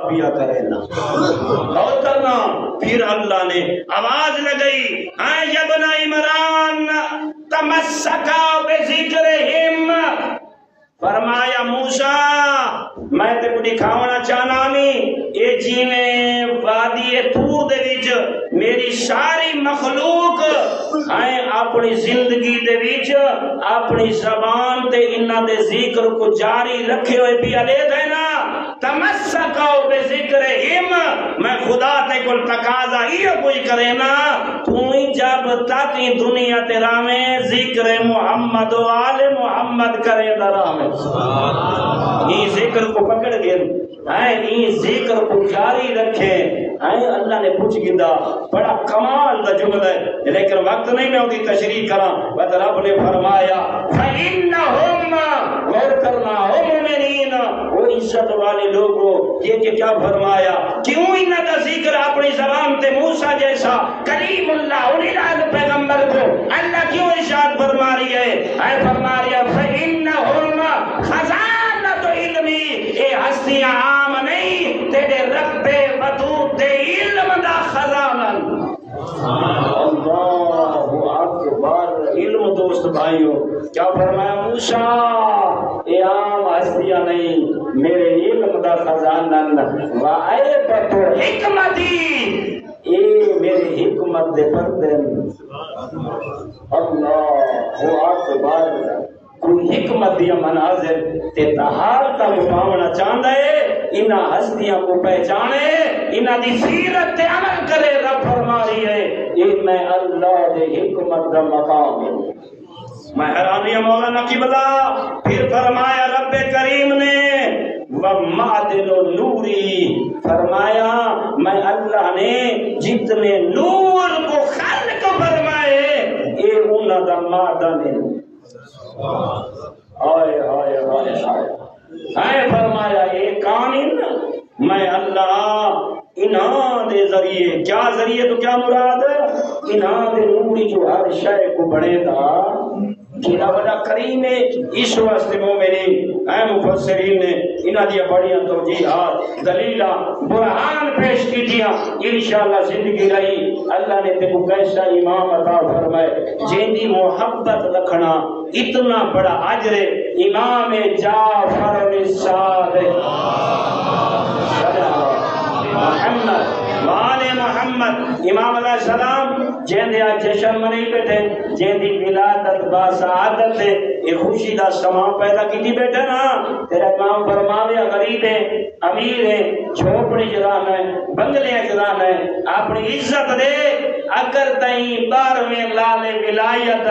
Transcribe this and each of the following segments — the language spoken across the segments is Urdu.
پیا کرے نا غور کرنا. پھر اللہ نے آواز لگئی اے ابن عمران تمسکا بذکرہم. فرمایا موسیٰ میں تے کو دکھاونا چاہنا نہیں اے جیویں وادی طور دے وچ میری ساری مخلوق اپنی زندگی دے وچ اپنی زبان تے انہاں دے ذکر کو جاری رکھے ہوئے بھی علیہ ہے نا. تمسکو بذکرہم میں خدا تے کل تقاضا یہ کوئی کرے نا تو ہی جب تک دنیا تیرا میں ذکر محمد و آل محمد کرے درا میں یہ ذکر کو پکڑ گئے یہ ذکر کو جاری رکھے. اللہ نے پوچھ گیا بڑا کمال دا جملہ ہے لیکن وقت نہیں میں ہوگی تشریح کرا. بس رب نے فرمایا فَإِنَّهُمْ غور کرنا ہو مومنین وہ عزت والے لوگوں یہ کیا فرمایا کیوں انہاں دا ذکر اپنی زبان تے موسیٰ جیسا کلیم اللہ اولی پیغمبر کو اللہ کیوں ارشاد فرما رہی ہے فرما رہی ہے فَإِنَّهُمْ خزانۃ علمی اے ہستیاں عام نہیں تیرے رب ودود دے علم دا خزانہ. اللہ اکبر. علم دوست بھائیو کیا فرمایا موسیٰ اے عام ہستیاں نہیں میرے علم دا خزانہ وَعَيْبَتُ حکمتی اے میرے حکمت دے پردے. اللہ اکبر. کوئی حکمت دیا مناظر تے تہار کا مقامنا چاہتا ہے انہا ہستیاں کو پہچانے انہا دی سیرت تے عمل کرے. رب فرما رہی ہے یہ میں اللہ دے حکمت دا مقام ہے. میں حیرانی مولانا قبلہ پھر فرمایا رب کریم نے وَمَعْدِلُ نُورِ فرمایا میں اللہ نے جتنے نور کو خلق فرمائے اے انہا دا معدن ہے. آئے آئے آئے آئے فرمایا اے کامل میں اللہ انہاں دے ذریعے کیا ذریعے تو کیا مراد انہاں دے نوری جو ہر شے کو بڑھے دا کیڑا بڑا کریم ہے. اس واسطے مومنین اے مفسرین نے انہاں دی بڑیاں توجیہات دلیلاں برہان پیش کیتیاں انشاءاللہ زندگی رہی. اللہ نے تے کو کیسا امام عطا فرمائے جیندی محبت رکھنا اتنا بڑا اجر ہے. امام جعفر الصادق محمد والے محمد امام علیہ السلام جیندے آج جشن منی بیٹھے جیندی ولادت با سعادت ہے یہ خوشی دا سما پیدا کی بیٹھے نا. تیرا امام فرماوے غریب ہے امیر ہے جھوپڑی جران ہے بنگلے جران ہے اپنی عزت دے اگر تئیں 12ویں لال ولایت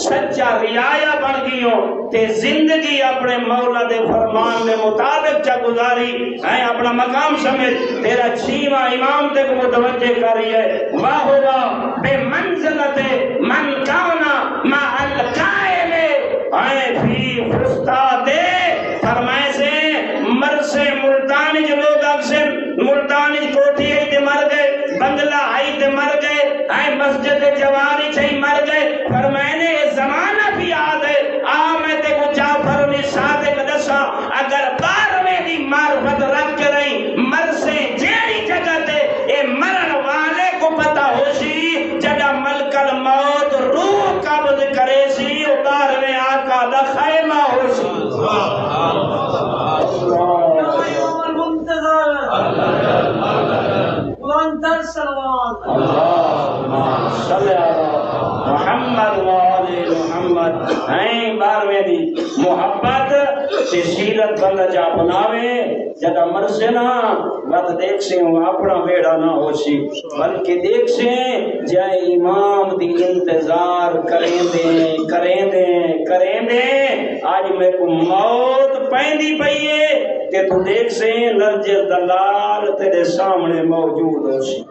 سچا رعایا بن گئیوں تے زندگی اپنے مولا دے فرمان دے مطابق چا گزاری ہے اپنا مقام سمجھ تیرا 6واں امام تے کو متوجہ کری ہے واہ ہوا بے منزلت من کانا ما القائل اے فی فستاد فرمائے سے مر سے ملتانی جو لوگ اکثر ملتانی کوٹھی ہے تے مر گئے بنگلہ آئی تے مر گئے اے مسجد جواری چھئی مر گئے فرمائے نے زمانہ بھی یاد ہے آمد کو جعفر نے صادق دسا اگر 12ویں دی معرفت رکھ کے رہی مر سے جیڑی جگہ تے اے مرن والے کو پتا ہو سی جگہ ملک الموت روح قبض کرے سی 12ویں آقا دا خیمہ ہو سی. محمد والے محمد ہیں 12ویں دی محبت سے سیرت بندہ جا بناوے جگہ مرسے نا وقت دیکھ سے ہوں اپنا بیڑا نہ ہو سی بلکہ دیکھ سے جائے امام دی انتظار کریں دیں آج میں کو موت پہندی پئیے کہ تو دیکھ سے لرج دلال تیرے سامنے موجود ہو سی.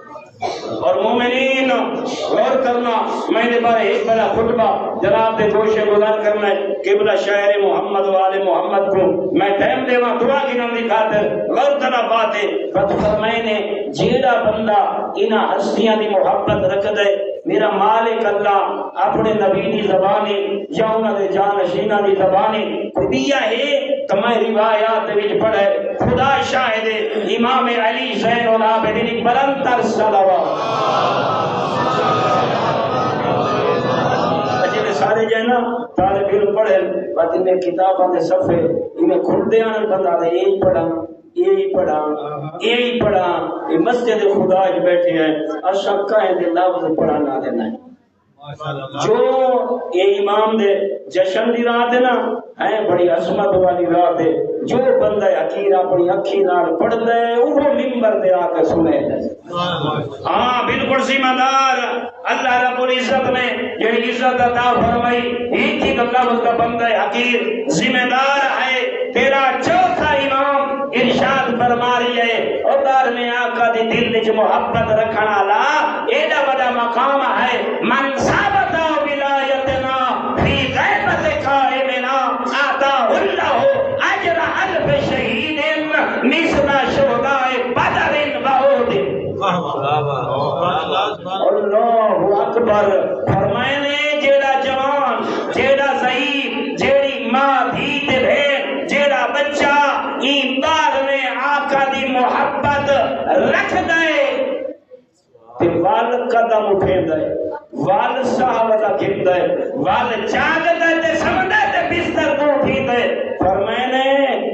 اور مومنین غور کرنا میں نے بارے ایک بڑا خطبہ جناب دے گوشے گزار کرنا ہے قبلہ شاعر محمد والے محمد کو میں ٹائم دے وہاں دعا کی نام دی خاطر غور کرنا بات ہے بس فرمائنے جیڑا بندہ انہاں ہستیاں دی محبت رکھ دے میرا مالک اللہ اپنے نبی دی زبانی یا انہاں دے جانشیناں دی زبانی خودیہ ہے تو میں روایات وچ پڑھے خدا شاہد امام علی زین العابدین بلند تر صلوات اجے سارے جو ہے نا طالب علم پڑھے بات انہیں کتاباں دے صفحے انہیں کھلتے آنے بندہ دے یہی پڑھا یہی پڑھا یہ مسجد خدا جو بیٹھے ہیں اشکا ہے دے لفظ پڑھانا دینا ہے جو یہ امام دے جشن دی رات ہے نا ہے بڑی عظمت والی رات ہے جو بندہ حقیر اپنی اکھی نال پڑھتا ہے وہ منبر دے آ کے سنے ہاں بالکل ذمہ دار اللہ رب العزت نے یہ عزت عطا فرمائی ایک ہی لفظ کا بندہ حقیر ذمہ دار ہے تیرا چوتھا امام ارشاد فرما رہی ہے اور دار میں آقا دی دل وچ محبت رکھنا والا ایڈا بڑا مقام ہے من ثابت ولایتنا فی غیبت قائمنا آتا اللہ اجر الف شہید مثل شہداء بدر وعود اللہ اکبر فرمائنے جیڑا جوان جیڑا ضعیف جیڑی ماں دھی تے بہن جیڑا بچہ این بار میں آقا دی محبت رکھ دے تے وال قدم اٹھے دے وال صحابہ گھن دے وال جاگ دے تے سمندے تے بستر کو اٹھی دے فرمائنے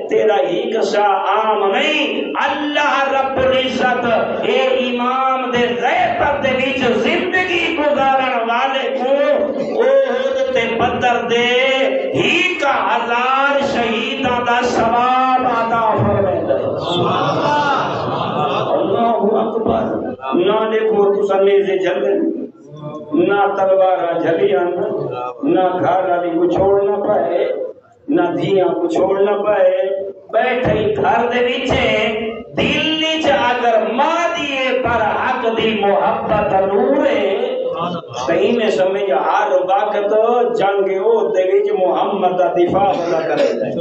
تیرا ہی کسا عام نہیں اللہ رب العزت اے امام دے غیبت دے بیچ زندگی گزارن والے کو احد تے بدر دے ہی کا 1000 شہیداں دا ثواب عطا فرمائے اللہ اکبر نہ دیکھو تسنے سے جلدن نہ تلوارہ جھلیاں نہ گھر والی کو چھوڑنا پائے نہ دھیاں کو چھوڑنا پائے بیٹھے گھر دے وچے دل وچ اگر ماں دیے پر حق دی محبت نورے صحیح میں سمجھ ہر وقت جنگ عہد دے وچ محمد دا دفاع ولا کرے ہیں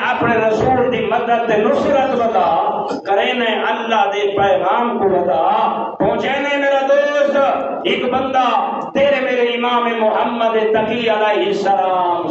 اپنے رسول دی مدد تے نصرت ودا کرے نے اللہ دے پیغام کو ودا پہنچے نے میرا دوست ایک بندہ تیرے میرے امام محمد تقی علیہ السلام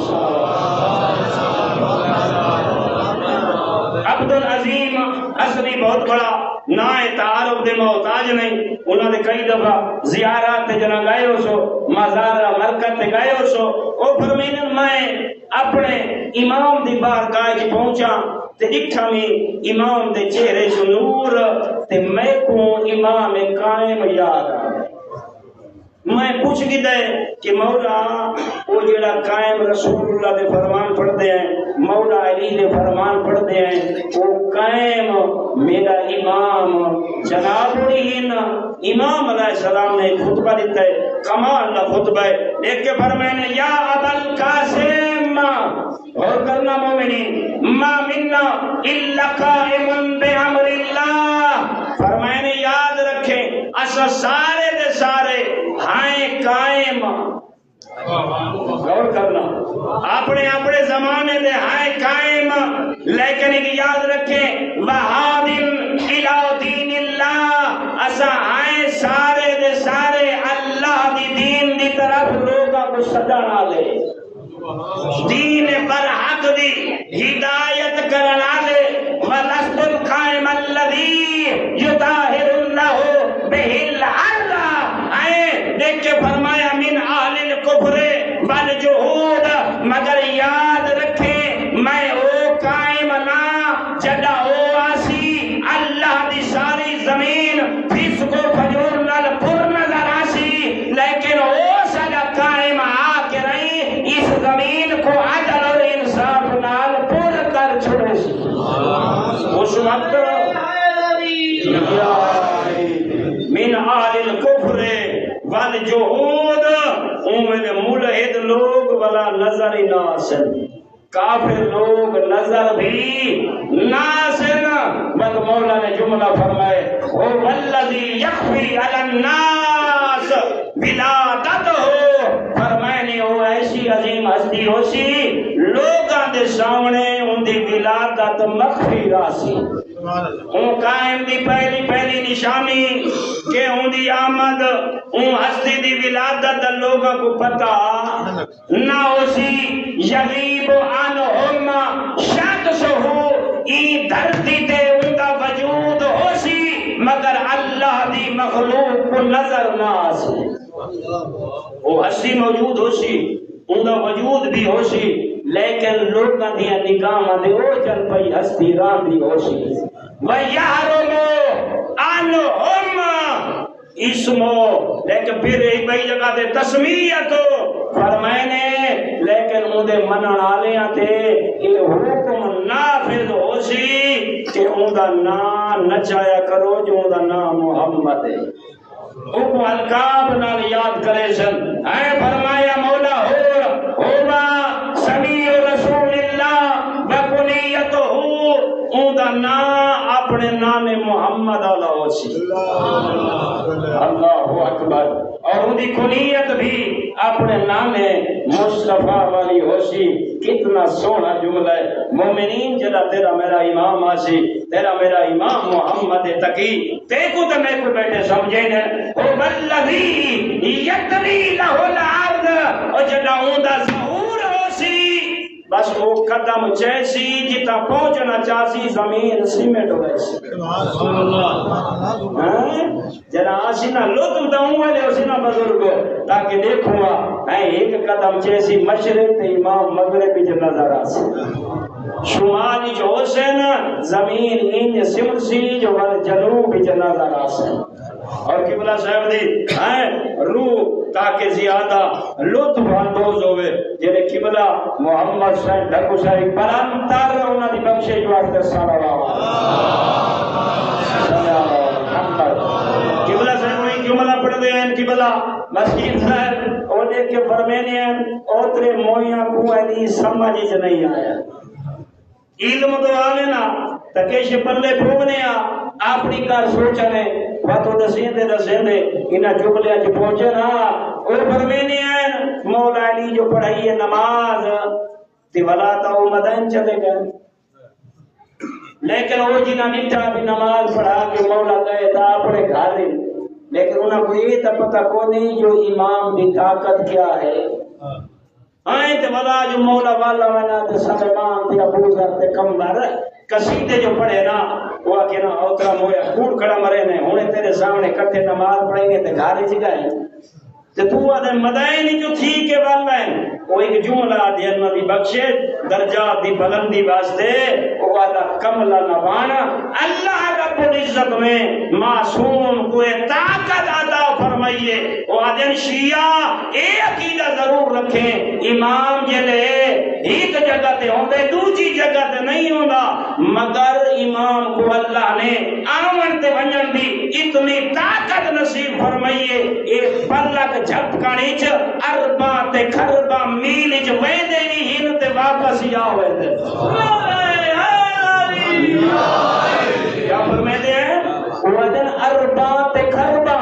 عبدالعظیم اصلی بہت بڑا نہ تعارف دے محتاج نہیں انہوں نے کئی دفعہ زیارات تے جنا گئے ہو سو مزار مرکز تے گئے ہو سو او فرمائن میں اپنے امام دی بارگاہ وچ پہنچا تے دیکھا میں امام دے چہرے سے نور تے میں کو امام قائم یاد آ میں پوچھ گی دے کہ مولا وہ جڑا قائم رسول اللہ دے فرمان پڑھتے ہیں مولا علی دے فرمان پڑھتے ہیں وہ قائم میرا امام جناب امام علیہ السلام نے خطبہ دیتا ہے کمال کا خطبہ ہے دیکھ کے فرمانے یا ابل قاسم اور کرنا مومنین ما منا الا قائم بامر اللہ فرمانے یاد رکھیں اسا سارے دے سارے ہائیں قائم غور کرنا اپنے اپنے زمانے دے ہائیں قائم لیکن ایک یاد رکھیں وہادن الى دین اللہ اسا ہائیں سارے دے سارے اللہ دی دین دی طرف لوگاں کو سجانا لے دین پر حق دی ہدایت کرنا لے ولست القائم الذی یطاہر اللہ بہ الارض آئے دیکھ کے فرمایا من اہل الکفر والجہود مگر یاد رکھیں میں او قائم نہ جڑا او آسی اللہ دی ساری زمین فسق و فجور نال پر نظر آسی لیکن او سجا قائم آ کے رہی اس زمین کو عدل اور انصاف نال پر کر چھوڑے سی اس وقت من آل الکفر والجہود اومن ملحد لوگ ولا نظر ناسن کافر لوگ نظر بھی ناسن بل مولا نے جملہ فرمائے او والذی یخفی علی الناس ولادت ہو فرمائنے ہو ایسی عظیم ہستی ہوسی لوگاں دے سامنے ان دی ولادت مخفی راسی اون قائم دی پہلی نشانی کہ اون دی آمد اون ہستی دی ولادت لوگوں کو پتا نہ ہوسی یغیب عنہم شخصہ ای دھرتی تے ان کا وجود ہوسی مگر اللہ دی مخلوق کو نظر نہ آسی وہ ہستی موجود ہوسی ان کا وجود بھی ہوسی لیکن لوگاں دیا نگاہاں دے او چل پئی ہستی راندی ہوسی وَيَحْرُمُ عَنْهُمْ اسمو لیکن پھر ایک بئی جگہ دے تسمیت فرمائنے لیکن مودے منن آلیاں تے یہ حکم نافذ ہو سی کہ ان دا نام نچایا کرو جو ان دا نام محمد ہے حکم القاب نال یاد کرے سن اے فرمایا مولا ہوگا سمیع رسول اللہ بکنیتہ ان دا نام اپنے نام محمد علیہ ہو سی اللہ اکبر اور ان دی کنیت بھی اپنے نام مصطفیٰ والی ہو سی کتنا سونا جملہ ہے مومنین جدا تیرا میرا امام آسی تیرا میرا امام محمد تقی تیکو تو میں کو بیٹھے سمجھے نے او والذی یتری لہ العرض اور جدا اون دا ظہور ہو سی بس وہ قدم چیسی جتا پہنچنا چاہسی زمین سیمنٹ ہو گئی جنا آسی نہ لطف داؤں والے اسی نہ بزرگو تاکہ دیکھوا ایک قدم چیسی مشرق تے امام مغربی جو نظر آسی شمالی جو حسین زمین ان سمرسی جو جنوبی جو نظر آسی اور قبلہ صاحب دی روح تاکہ زیادہ لطف اندوز ہوئے جنہیں قبلہ محمد صاحب ڈھکو صاحب برانتر انہوں نے بخشے جو آتے صلی اللہ قبلہ صاحب وہی جملہ پڑھ دے ہیں قبلہ مسکین صاحب اونے کے فرمینے ہیں اوترے مویاں کو علی سمجھ نہیں آیا علم تو آوے نا تکیش پلے پھوگنے اپنی کار سوچنے باتو دسین دے انہا جگلے جو پہنچے نا او فرمینے ہیں مولا علی جو پڑھائی ہے نماز تی ولاتا او مدین چلے گئے لیکن وہ جنہا نٹھا بھی نماز پڑھا کے مولا گئے تا اپنے گھارے لیکن انہا کو یہ تا پتہ کو نہیں جو امام دی طاقت کیا ہے آئیں تے ولا جو مولا والا وینا تے سلیمان تے ابو ذر تے کمبر قصیدے جو پڑھے نا وہ کہ نا اوترا مویا کوڑ کھڑا مرے نے ہونے تیرے سامنے کٹھے نماز پڑھیں گے تے گھارے جگائیں تے تو آدھے مدائنی جو تھی کے والا ہے وہ ایک جملہ دی اللہ دی بخشے درجات دی بلندی واسطے وہ آدھا کملہ نبانا اللہ رب العزت میں معصوم کوئی طاقت عطا فرمائیے وہ آدھے شیعہ اے عقیدہ ضرور رکھیں امام جلے ایک جگہ تے ہوندے دوسری جگہ تے نہیں ہوندا مگر امام کو اللہ نے آمن تے ونجن دی اتنی طاقت نصیب فرمائیے ایک پلک جھپکانی چ اربا تے کھربا میل چ ویندے وی ہن تے واپس ہی آوے تے کیا فرماتے ہیں وزن اربا تے کھربا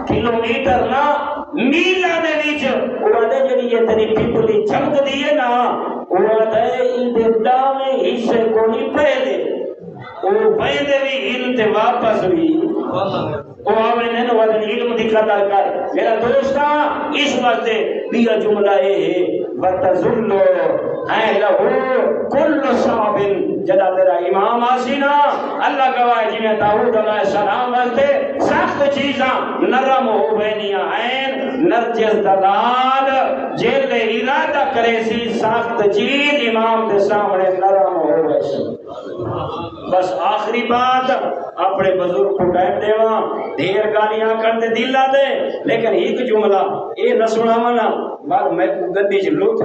کلومیٹر نا میلا دے وچ وزن جڑی یہ تری پپلی چمک دی ہے نا وزن ان دے ڈاویں حصے کو نہیں پہلے وہ ویندے وی ہن تے واپس بھی وہ آمین ہے وزن علم دی قدر کر میرا دوستا اس واسطے بیا جملہ ہے وَتَذُلُّ اے لہو کل صعب جدا تیرا امام آسینا اللہ گواہ جی میں داؤد علیہ السلام واسطے سخت چیزاں نرم ہو بینیاں ہیں نرجس دلال جیل ارادہ کرے سی سخت چیز امام دے سامنے نرم ہو بیسی بس آخری بات اپنے بزرگ کو ٹائم دیواں دیر گالیاں کرتے دل آدے لیکن ایک جملہ اے نہ سناوانا بعد میں گدی چ لطف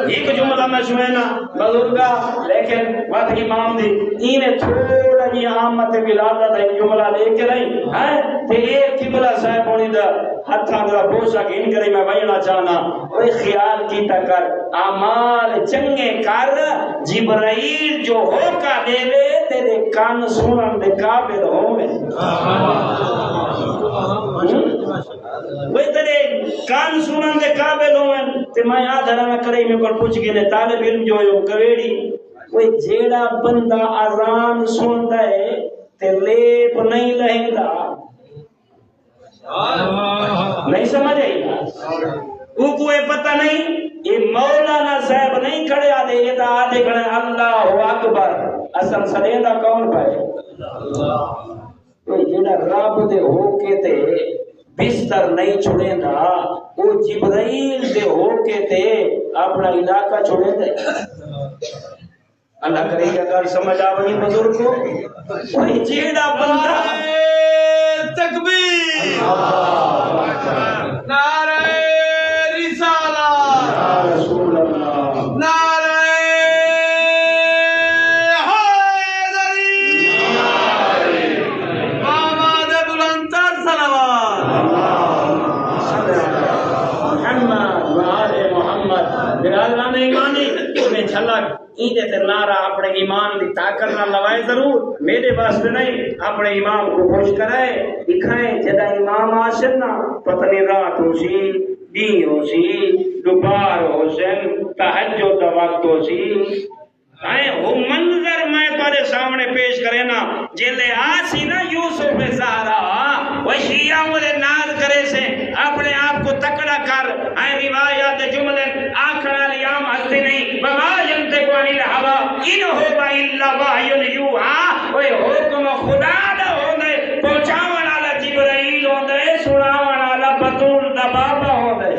ایک جملہ میں سنینا بزرگا لیکن وقت امام دی اینے تھوڑا جی آمد ولادت ایک جملہ لے کے نہیں ہے تے ایک قبلہ صاحب ہونی دا ہتھاں دا بوسا گھن کری میں بینا چاہنا اوے خیال کیتا کر اعمال چنگے کر جبرائیل جو ہوکا دے لے تیرے کان سنن دے قابل ہووے وہ تیرے کان سنن دے قابل ہووے تے میں آدھا نہ کرے میں کو پوچھ کے طالب علم جو ہے کویڑی وہ جیڑا بندہ اذان سنتا ہے تے لیپ نہیں لہندا نہیں سمجھ آئی وہ کوئی پتہ نہیں یہ مولانا صاحب نہیں کھڑے آدھے یہ تو آدھے کھڑے اللہ اکبر اصل سڑیندہ کون پائے کوئی جیڑا رب دے ہو کے تے بستر نہیں چھوڑیندا وہ جبرائیل دے ہو کے تے اپنا علاقہ چھوڑیندے اللہ کرے کہ اگر سمجھ آوئی بزرگ کو کوئی جیڑا بندہ تکبیر نعرہ رسالہ رسول اللہ نعرہ حیدری آماد بلندتر صلوات محمد وآل محمد برادران ایمانی انہیں چھلک ایندے تے نعرہ اپنے ایمان دی طاقت نہ لوائے ضرور میرے واسطے نہیں اپنے امام کو خوش کرائے دکھائیں جدا امام آشن نا پتنی رات ہو سی دین ہو سی دوپہر ہو سن تہجد دا وقت ہو سی وہ منظر میں تمہارے سامنے پیش کرے نا جلے آسی نا یوسف زہرا وہ شیعہ ملے ناز کرے سے اپنے آپ کو تکڑا کر روایات جملے آخر لیام ہستی نہیں وما ینطق عن الہوی ان هو الا وحی یوحی وہ حکم خدا دا ہوندے پہنچاون والا جبرائیل ہوندے سناون والا بطول دا بابا ہوندے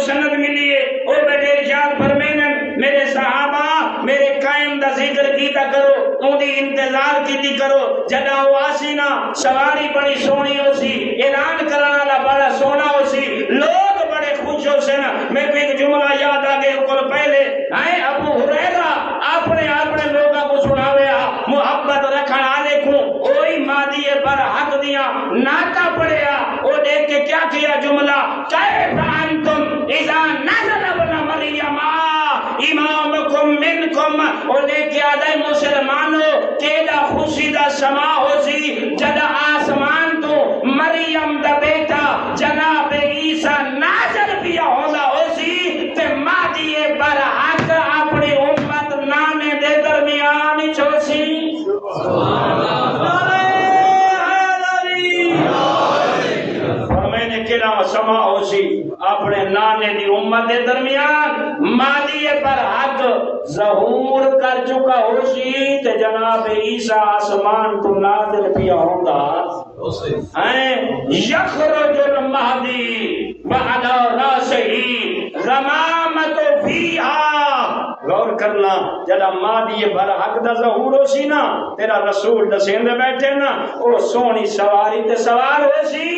سند ملی ہے او بیٹے ارشاد فرمینن میرے صحابہ میرے قائم دا ذکر کیتا کرو اون دی انتظار کیتی کرو جدا او آسینا سواری بڑی سونی ہو سی اعلان کرنا والا بڑا سونا ہو سی لوگ بڑے خوش ہو سے نا میرے کو ایک جملہ یاد آ گیا کل پہلے ابو ہریرہ اپنے لوگوں کو سناوے محبت رکھن والے کو اوہی مادی پر حق دیا ناتا پڑیا او دیکھ کے کیا کیا جملہ کیف انتم اذا نزل ابن مریم امامکم منکم اور لے کے آدھے مسلمانوں کیدا خوشی دا سما ہو سی جدا آسمان تو مریم دا بیٹا جناب عیسیٰ نازل پیا ہونا ہو سی تے مادی برحق اپنی امت نانے دے درمیان چھو سی سما ہو سی اپنے نانے دی امت دے درمیان مادی پر حق ظہور کر چکا ہو سی تے جناب عیسیٰ آسمان تو نازل پیا ہوندا یخرج المہدی وعلی راسہ غمامۃ فیہا غور کرنا جدا مادی پر حق دا ظہور ہو سی نا تیرا رسول دسین دے بیٹھے نا او سونی سواری تے سوار ہو سی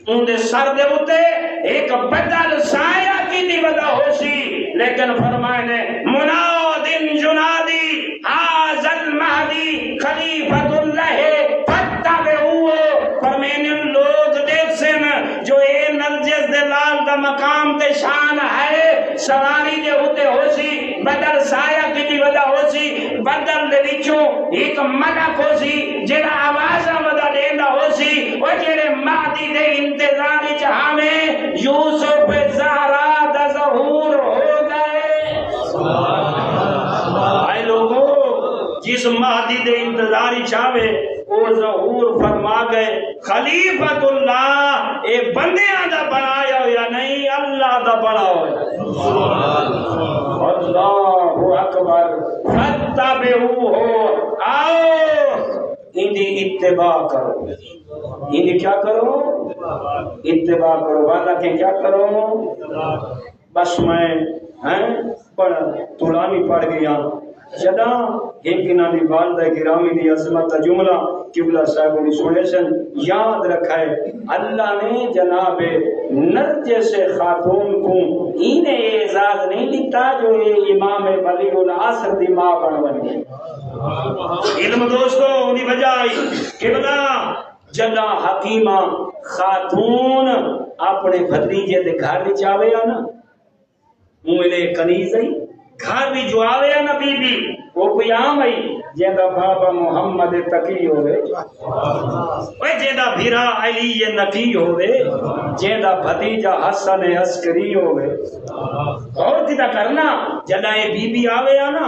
ان دے سر دے اتے ایک بدل سایہ کی دی ودا ہو سی لیکن فرمائے نے منادن جنادی حاض المہدی خلیفت اللہ فتبعوہ فرمائے نے لوگ دیکھ سے جو اے نرجس دے لال دا مقام تے شان ہے سواری دے اتے ہو سی بدل سایہ کی دی ودا ہو سی بدل دے وچوں ایک ملک ہو سی جڑا آوازہ ودا دیندا ہو سی وہ جڑے مہدی دے انتظار چاہمیں یوسف زہرا دا ظہور ہو گئے آئے لوگوں جس مہدی دے انتظار چاہمیں وہ ظہور فرما گئے خلیفت اللہ اے بندیاں دا بنایا ہو یا نہیں اللہ دا بنا ہو اللہ اکبر فتبعوہ آؤ اندی اتباع کرو اندی کیا کرو اتباع کرو والا کہ کیا کرو بس میں پڑھ طولانی پڑھ گیا جدا ایک انہاں دی والدہ گرامی دی عظمت جملہ قبلہ صاحب نے سنے سن یاد رکھا ہے اللہ نے جناب نرجس خاتون کو انہیں اعزاز نہیں دیتا جو یہ امام بلی العصر دی ماں بن بنی علم دوستو انہی وجہ آئی قبلہ جدا حکیمہ خاتون اپنے بھتیجے دے گھر وچ آوے نا منہ لے کنیز آئی گھر بھی جو آوے نا بی بی وہ کوئی عام آئی جیندہ بابا محمد تقی ہوئے اوے جیندہ بھیرا علی نقی ہوئے جیندہ بھتیجا حسن عسکری ہوئے اور کتا کرنا جنائے بی بی آوے آنا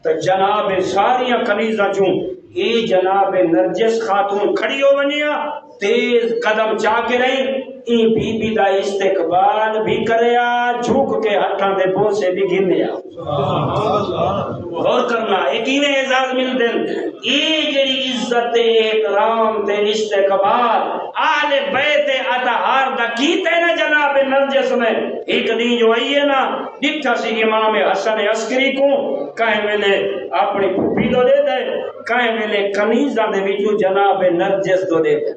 تو جناب ساریاں کنیزہ چوں اے جناب نرجس خاتون کھڑی ہو بنیا تیز قدم چاہ کے رہی این بی بی دا استقبال بھی کریا جھوک کے ہتھاں دے بوسے بھی گھنیا غور کرنا ایک ہی میں اعزاز مل دن ای جڑی عزت احترام تے استقبال آل بیت اطہار دا کیتے نا جناب نرجس میں ایک دن جو آئیے نا دکھا سی امام حسن عسکری کو کہیں ملے اپنی پھوپھی دو دے دے کہیں ملے کنیزہ دے وچوں جناب نرجس دو دے دے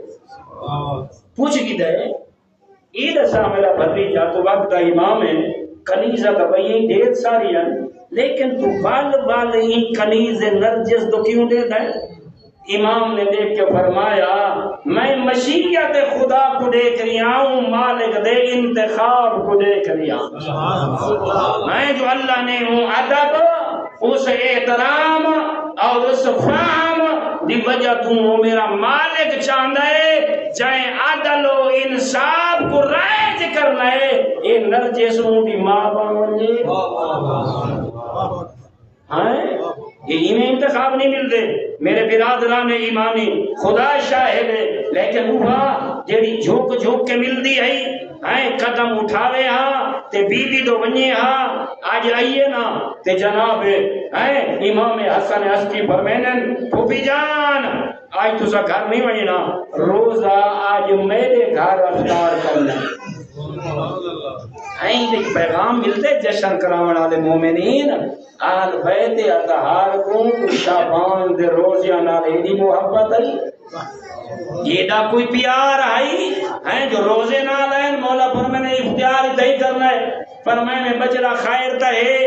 پوچھ کی دے عید ایسا میرا بھتیجا تو وقت امام ہے کنیزہ تو بھئی ڈھیر ساری ہیں لیکن تو بال ہی کنیز نرجس تو کیوں دے دے امام نے دیکھ کے فرمایا میں مشیت خدا کو دیکھ رہا ہوں مالک دے انتخاب کو دیکھ رہا ہوں میں جو اللہ نے ہوں ادب اس احترام اور اس فہم دی وجہ تو میرا مالک چاہتا ہے چاہے عدل و انصاف کو رائج کرنا ہے اے نرجس دی ماں بانجے یہ انہیں انتخاب نہیں ملتے میرے برادران ایمانی خدا شاہد ہے لیکن وہ جیڑی جھوک جھوک کے ملتی ہے قدم اٹھاوے ہاں تے بی بی دو بنیے ہاں آج آئیے نا تے جناب امام حسن عسکری فرمینن پھوپھی جان آج تو سا گھر نہیں بنینا روزہ آج میرے گھر افطار کرنا ایک پیغام ملتے جشن کراون والے مومنین آل بیت اطہار کو شعبان دے روزیاں نال ایڈی محبت ہے یہ دا کوئی پیار آئی ہیں جو روزے نال ہیں مولا فرمانے اختیار ہی کرنا ہے فرمانے بچڑا خیر تا ہے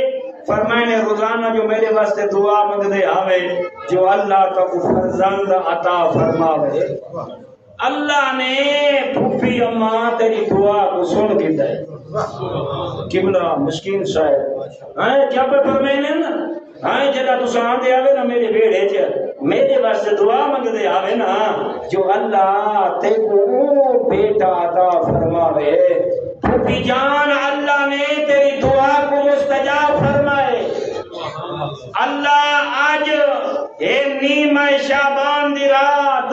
فرمانے روزانہ جو میرے واسطے دعا مانگدے آوے جو اللہ کا فرزند عطا فرماوے اللہ نے پھوپھی اماں تیری دعا کو سن دیتا ہے قبلہ مسکین صاحب کیا پہ فرمائنے نا جدا تو سان دے آوے نا میرے بیڑے چ میرے واسطے دعا منگ دے آوے نا جو اللہ تے کو بیٹا عطا فرماوے پھوپھی جان اللہ نے تیری دعا کو مستجاب فرمائے اللہ آج اے نیمہ شعبان دی رات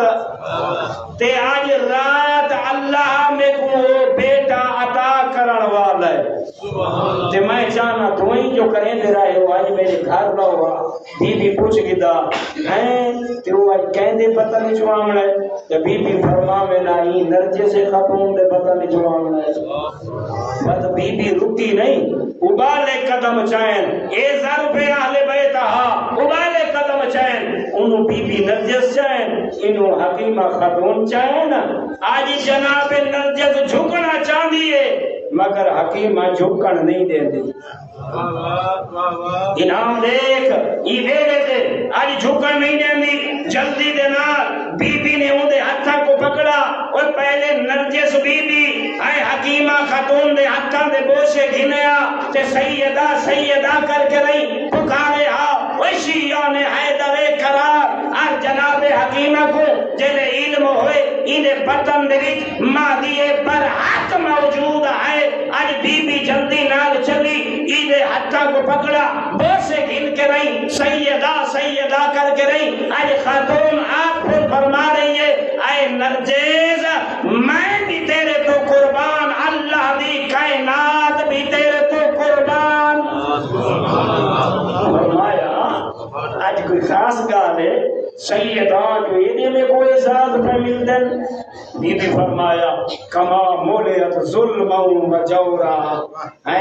تے آج رات اللہ میں کو بیٹا عطا کرن والا ہے تے میں چاہنا تو ہی جو کریں دے رہے ہو آج میرے گھر نہ ہوا بی بی پوچھ گدا ہیں تے وہ آج کہیں دے پتہ نہیں چوامنا ہے تے بی بی فرما میں نائی نرجے سے خاتون دے پتہ نہیں چوامنا ہے بس بی بی رکی نہیں ابالے قدم چاہیں اے ظرف اہل بیت ابالے قدم چاہیں انہوں بی بی نرجس چاہیں انہوں حکیمہ خاتون چاہیں نا آج جناب نرجس جھکنا چاہ دیئے مگر حکیمہ جھکن نہیں دے دی انہاں دیکھ یہ ویلے دے آج جھکن نہیں دے دی جلدی دے نال بی بی نے ان دے ہتھا کو پکڑا اور پہلے نرجس بی بی حکیمہ خاتون دے ہتھا دے بوسے گھنیا تے سیدہ سیدہ کر کے رہی پکارے وشیان حیدر قرار اور جناب حکیمہ کو جنہیں علم ہوئے انہیں بطن دے مادی پر حق موجود ہے آج بی بی جلدی نال چلی انہیں ہتھا کو پکڑا بوسے گھن کے رہی سیدہ سیدہ کر کے رہی آج خاتون آپ کو فرما رہی ہے اے نرجس میں بھی تیرے تو قربان اللہ دی کائنات بھی تیرے تو قربان فرمایا آج کوئی خاص گال ہے سیدان جو یہ میں کوئی اعزاز پہ ملدن بی بی فرمایا کما مولیت ظلم و جورا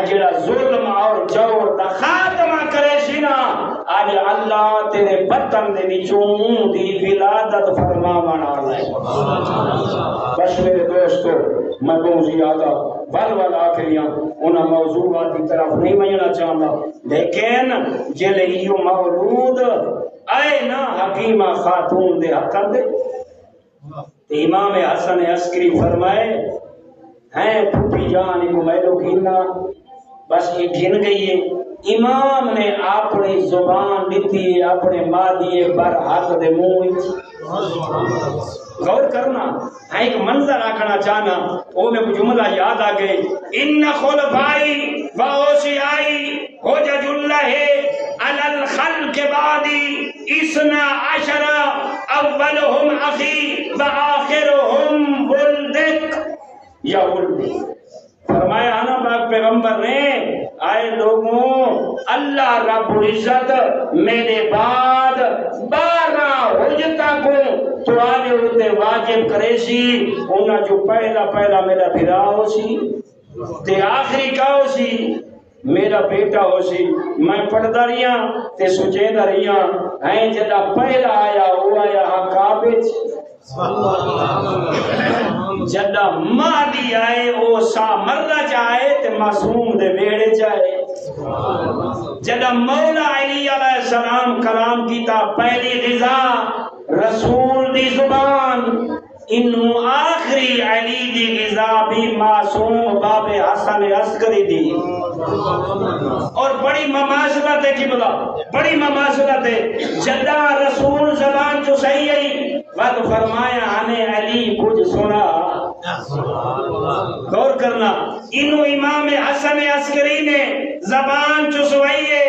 جڑا ظلم اور جور دا خاتمہ کرے سینا آج اللہ تیرے بطن دے وچوں دی ولادت فرماونا ہے بس میرے دوستو میں بہت زیادہ بل آخریاں انہاں موضوعات کی طرف نہیں مجھنا چاہتا لیکن جلے ایو مولود اے نا حکیمہ خاتون دے حق دے امام حسن عسکری فرمائے ہیں پھوپھی جان کو میلو گھننا بس یہ گھن گئی ہے امام نے اپنی زبان دیتی اپنے مادی بر حق دے منہ غور کرنا ہے ایک منظر آکھنا چاہنا وہ میں جملہ یاد آ گئی ان خلفائی و اوصیائی حجج اللہ علی الخلق بعدی اثنا عشر اولہم اخی و آخرہم ولدک یا ولدی فرمایا آنا پاک پیغمبر نے آئے لوگوں اللہ رب العزت میرے بعد 12 حجتہ کو تو آنے ہوتے واجب کرے سی انہا جو پہلا میرا بھرا ہو سی تے آخری کا ہو سی میرا بیٹا ہو سی میں پڑھتا رہیا تے سچیدہ رہیا ہیں جدہ پہلا آیا وہ آیا حقابت جدہ مہدی آئے او سا مرہ چاہے تے معصوم دے بیڑے چاہے جدہ مولا علی علیہ السلام کلام کیتا پہلی غذا رسول دی زبان انہوں آخری علی دی غذا بھی معصوم باب حسن عسکری دی اور بڑی مماثلت ہے قبلہ بڑی مماثلت ہے جدہ رسول زبان جو صحیح ہے وقت فرمایا ہمیں علی کچھ سنا غور کرنا انہوں امام حسن عسکری نے زبان چسوائیے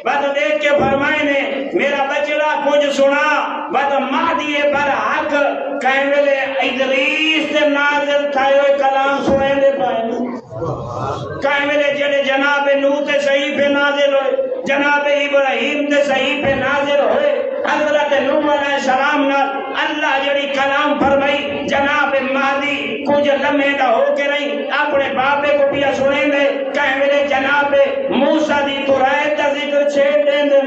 وقت دیکھ کے فرمائے نے میرا بچڑا کچھ سنا وقت مہدی پر حق کہنے ادریس سے نازل تھائے ہوئے کلام سنیں دے پائے کہنے جڑے جناب نوح تے صحیح پہ نازل ہوئے جناب ابراہیم تے صحیح پہ نازل ہوئے حضرت نوح علیہ السلام نے اللہ جڑی کلام فرمائی جناب مہدی کچھ لمحے دا ہو کے نہیں اپنے باپے کو بھی سنیں دے کہنے جناب موسیٰ دی تورات دا ذکر چھیڑ دیں دے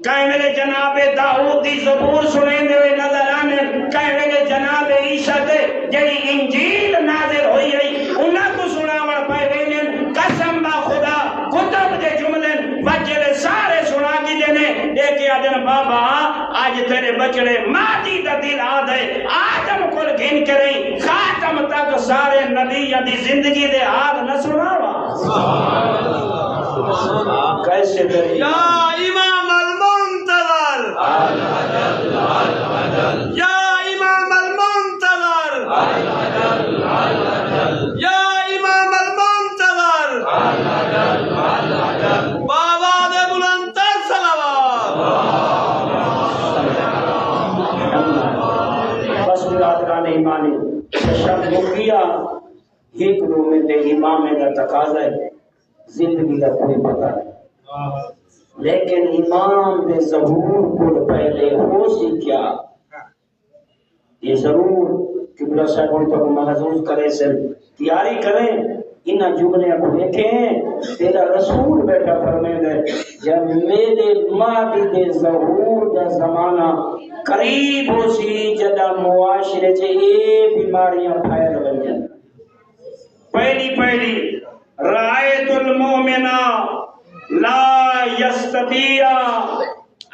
کہنے جناب داؤد دی زبور سنیں دے نظر آنے کہنے جناب عیسیٰ دے جڑی انجیل نازل ہوئی ہے انہاں کو سناوڑ پائے وینن قسم با خدا کتب دے جملن بچڑے سارے سنا کی دینے دیکھے آدن بابا آج تیرے بچڑے مادی دا دل آدھے آدم کل گھن کریں خاتم تک سارے نبی یا دی زندگی دے آدھ نہ سناوا کیسے دری یا امام المنتظر یا امام المنتظر یا امام المنتظر بابا دے بلندر صلوات بس برادران ایمانی شب مکیہ ایک رومے دے امام دا تقاضا ہے زندگی کا کوئی پتہ نہیں لیکن امام دے ظہور کو پہلے ہو سی کیا یہ ضرور قبلہ صاحب ان کو محظوظ کرے سے تیاری کریں انہاں جملے کو دیکھیں تیرا رسول بیٹا فرمائے دے جب میرے مادی دے ظہور دا زمانہ قریب ہو سی جدہ معاشرے سے یہ بیماریاں پھیل بن جائیں پہلی رائت المومنہ لا یستطیع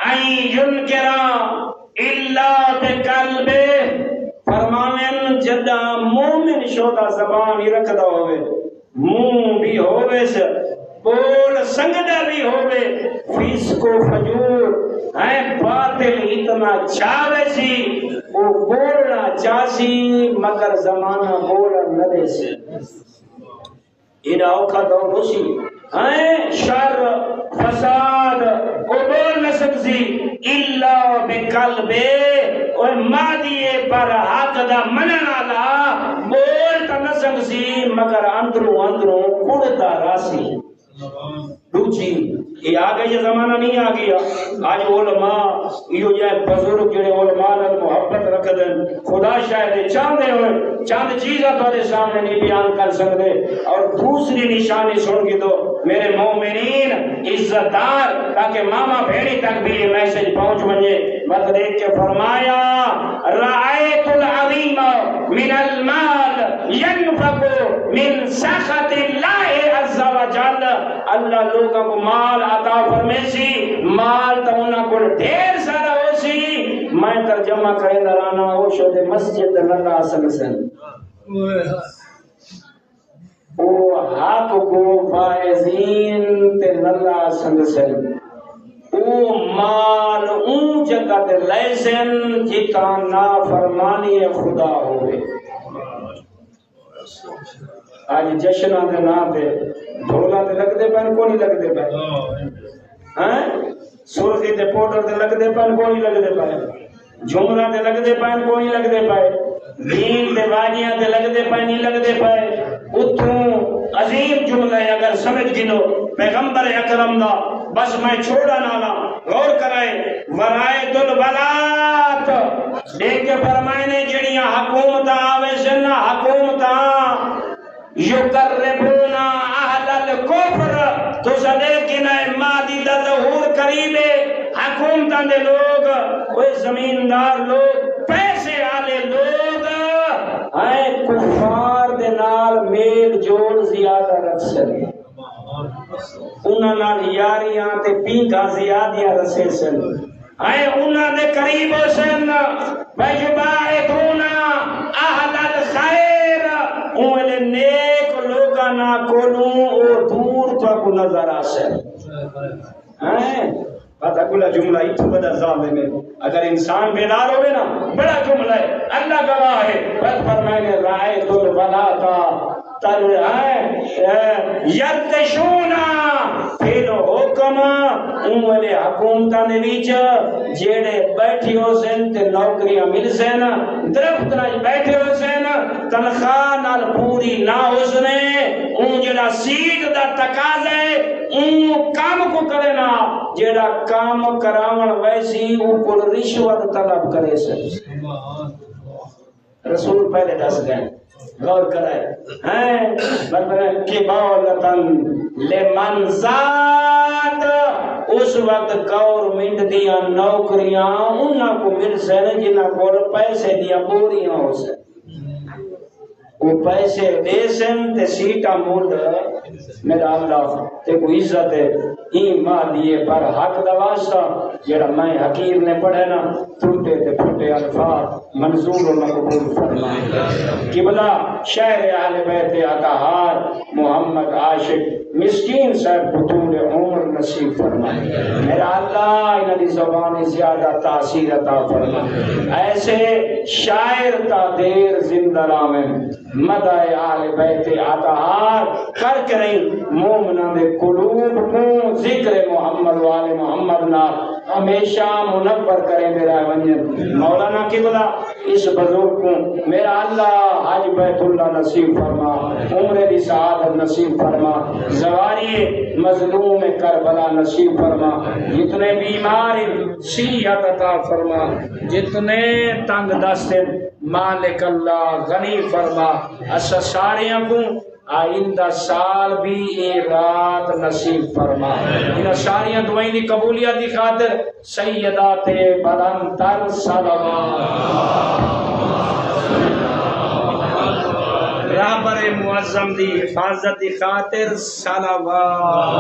ان ینکر الا بقلبہ فرماویں جدہ مومن شودا زبان ہی رکھدا ہوئے منہ بھی ہوئے سے بول سنگدہ بھی ہوئے فیسق و فجور ہے باطل اتنا چاہے سی وہ بولنا چاہسی مگر زمانہ بولا نہ دے سے ایڈا اوکھا دور ہوسی ہیں شر فساد وہ بول نہ سکسی الا بقلبے اور مادیے پر حق دا منالا بول تا نہ سکسی مگر اندروں کڑتا راسی دوچی یہ آگے یہ زمانہ نہیں آگیا آج علماء یہ جائے بزرگ جڑے علماء نے محبت رکھ دیں خدا شاید چاندے ہوئے چاند چیزہ تھوڑے سامنے نہیں بیان کر سکتے اور دوسری نشانی سن کی تو میرے مومنین عزت دار تاکہ ماما بھیڑی تک بھی یہ میسج پہنچ بنجے بات دیکھ کے فرمایا رائت العظیم من المال ینفق من سخط اللہ عز و جل اللہ لوگوں کو مال عطا فرمیسی مال تو انہوں کو ڈھیر سارا ہو سی میں ترجمہ کرے درانا ہو شد مسجد اللہ اصل سن او حق گو فائزین تے اللہ سنگسن او مال اون جگہ تے لیسن جتا نافرمانی خدا ہوئے آج جشنہ دے نام پہ ڈھولا تے لگ دے پہن کو نہیں لگ دے پہن سرخی تے پوٹر تے لگ دے پہن کو نہیں لگ دے پہن جھمرہ تے لگ دے پہن کو نہیں لگ دے پہن دین تے واجیاں تے لگ دے پہن نہیں لگ دے پہن اتھوں عظیم جملہ ہے اگر سمجھ گنو پیغمبر اکرم دا بس میں چھوڑا نالا غور کرائے ورائد الولات دیکھ کے فرمائنے جڑیاں حکومت آوے سننا حکومت یقربونا اہل الکفر تو صدیقنا مادی دا ظہور قریبے حکومتان دے لوگ کوئی زمیندار لوگ پیسے آلے لوگ کفار دے نال میل جول زیادہ رکھ سکے انہاں نال یاریاں تے پینگاں زیادیاں رسے سن انہاں دے قریب ہو سن وَيُبَاعِدُونَ أَهْلَ الْخَيْرِ اولے نیک لوگاں کولوں او دور تو کو نظر آسے پتہ کلا جملہ ہی تو بدر ظالم میں اگر انسان بیدار ہوئے نا بڑا جملہ ہے اللہ گواہ ہے بس فرمائنے رائد الولاتا یرتشونا پھر حکم انہوں حکومتہ نے بیچ جیڑے بیٹھی ہو سن تے نوکریاں مل سن درخت ناج بیٹھے ہو سن تنخواہ نال پوری نہ ہو سنے ان جڑا سیٹ دا تقاضا ہے ان کام کو کرے نا جڑا کام کراون ویسی ان کو رشوت طلب کرے سن رسول پہلے دس گئے غور کرائے بلبرن کی بولتن لمن ذات اس وقت گورنمنٹ دیا نوکریاں انہاں کو مل سن جنہاں کو پیسے دیا بوریاں ہو سن وہ پیسے دے سن تے سیٹا مول میرا اللہ تے کو عزت ہے ایمان دیے پر حق دا واسطہ جڑا میں حکیم نے پڑھے نا ٹوٹے تے پھٹے الفاظ منظور و مقبول فرمائے قبلہ شہر اہل بیت اطہار محمد عاشق مسکین صاحب بطول عمر نصیب فرمائے میرا اللہ انہاں دی زبان زیادہ تاثیر عطا فرمائے ایسے شاعر تا دیر زندہ رامن مدہ اہل بیت اطہار کر کے نہیں مومنہ دے قلوب کو ذکر محمد والے محمد نا ہمیشہ منور کریں میرا ونجن مولانا قبلہ اس بزرگ کو میرا اللہ حج بیت اللہ نصیب فرما عمر دی سعادت نصیب فرما زواری مظلوم کربلا نصیب فرما جتنے بیمار صحت عطا فرما جتنے تنگ دست مالک اللہ غنی فرما اسا ساریاں کو آئندہ سال بھی یہ رات نصیب فرما انہاں ساریاں دعائیں دی قبولیت دی خاطر سیدات بلندتر صلوات رہبر معظم دی حفاظت دی خاطر صلوات